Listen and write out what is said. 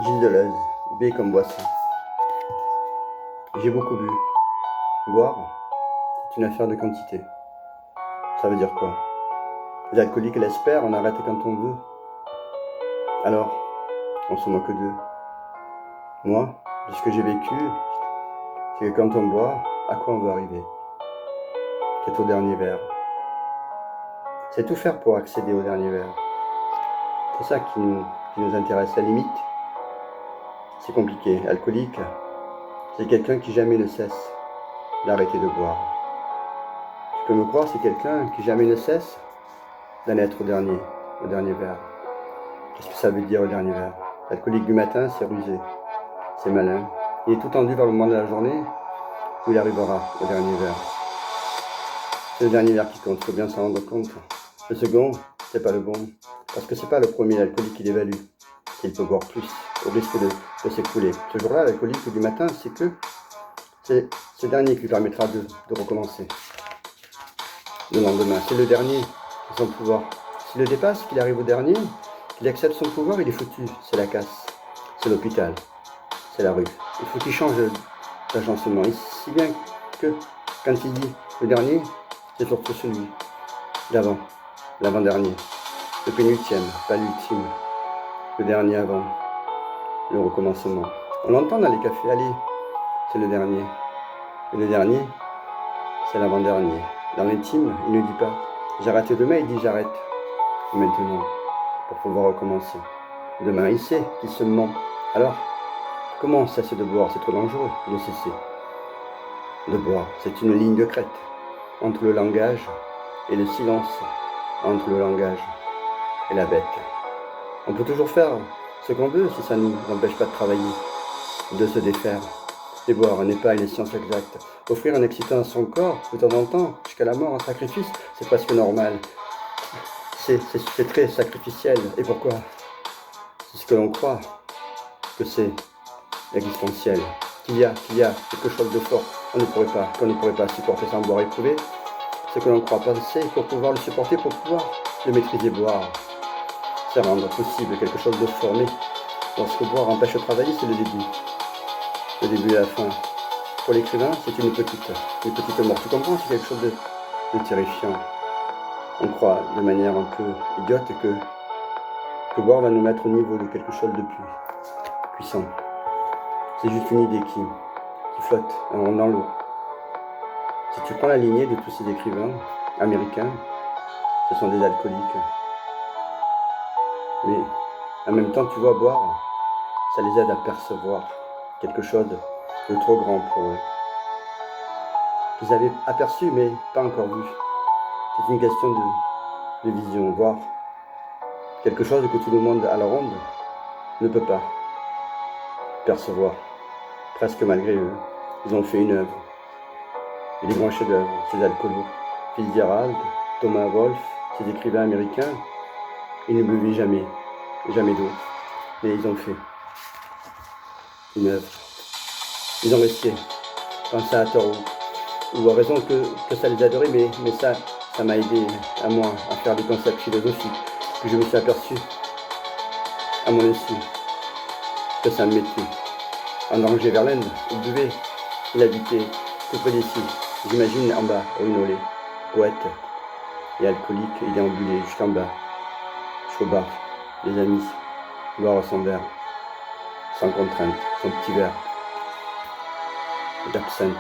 Gilles Deleuze, B comme boisson. J'ai beaucoup bu. Boire, c'est une affaire de quantité. Ça veut dire quoi? Les alcooliques l'espèrent, on arrête quand on veut. Alors, on se moque d'eux. Moi, de ce que j'ai vécu, c'est que quand on boit, à quoi on veut arriver? C'est au dernier verre. C'est tout faire pour accéder au dernier verre. C'est ça qui nous intéresse. À la limite, c'est compliqué. Alcoolique, c'est quelqu'un qui jamais ne cesse d'arrêter de boire. Tu peux me croire, c'est quelqu'un qui jamais ne cesse d'en être au dernier verre. Qu'est-ce que ça veut dire au dernier verre? L'alcoolique du matin, c'est rusé, c'est malin. Il est tout tendu vers le moment de la journée où il arrivera au dernier verre. C'est le dernier verre qui compte, il faut bien s'en rendre compte. Le second, c'est pas le bon, parce que c'est pas le premier alcoolique qui l'évalue, qu'il peut boire plus, au risque de s'écrouler. Ce jour-là, l'alcoolique du matin, c'est le dernier qui lui permettra de recommencer. Le lendemain, c'est le dernier qui a son pouvoir. S'il le dépasse, qu'il arrive au dernier, qu'il accepte son pouvoir, il est foutu. C'est la casse, c'est l'hôpital, c'est la rue. Il faut qu'il change d'agencement. Si bien que quand il dit le dernier, c'est surtout celui d'avant, l'avant-dernier, le pénultième, pas l'ultime, le dernier avant, le recommencement. On l'entend dans les cafés, allez, c'est le dernier. Et le dernier, c'est l'avant-dernier. Dans l'intime, il ne dit pas j'arrête demain, il dit j'arrête maintenant pour pouvoir recommencer. Demain, il sait qu'il se ment. Alors, comment cesser de boire? C'est trop dangereux de cesser de boire. C'est une ligne de crête entre le langage et le silence, entre le langage et la bête. On peut toujours faire ce qu'on veut si ça ne nous empêche pas de travailler, de se défaire. Et boire n'est pas une science exacte. Offrir un excitant à son corps, de temps en temps, jusqu'à la mort, un sacrifice, c'est presque normal. C'est très sacrificiel. Et pourquoi? C'est ce que l'on croit que c'est existentiel. Qu'il y a quelque chose de fort qu'on ne pourrait pas supporter sans boire éprouver. Ce que l'on croit penser pour pouvoir le supporter, pour pouvoir le maîtriser. Boire, c'est rendre possible quelque chose de fort. Mais lorsque boire empêche de travailler, c'est le début. Le début et la fin. Pour l'écrivain, c'est une petite mort. Tu comprends, c'est quelque chose de terrifiant. On croit de manière un peu idiote que boire va nous mettre au niveau de quelque chose de plus puissant. C'est juste une idée qui flotte un rond dans l'eau. Si tu prends la lignée de tous ces écrivains américains, ce sont des alcooliques. Mais en même temps, tu vois, boire, ça les aide à percevoir quelque chose de trop grand pour eux. Qu'ils avaient aperçu, mais pas encore vu. C'est une question de vision, voir quelque chose que tout le monde à la ronde ne peut pas percevoir. Presque malgré eux, ils ont fait une œuvre. Et les grands chefs-d'œuvre, ces alcoolos, Fitzgerald, Thomas Wolfe, ces écrivains américains, ils ne buvaient jamais d'eau. Mais ils ont fait une œuvre. Ils ont resté, pensé à tort ou à raison que ça les adorait, mais ça m'a aidé à moi à faire des concepts philosophiques, que je me suis aperçu à mon insu que ça me mettait en danger vers l'Inde. Il buvait, il habitait tout près d'ici, j'imagine en bas, au Inolé, poète et alcoolique, il déambulait jusqu'en bas, jusqu'au bar, les amis, boire son verre, sans contrainte, son petit verre d'absinthe.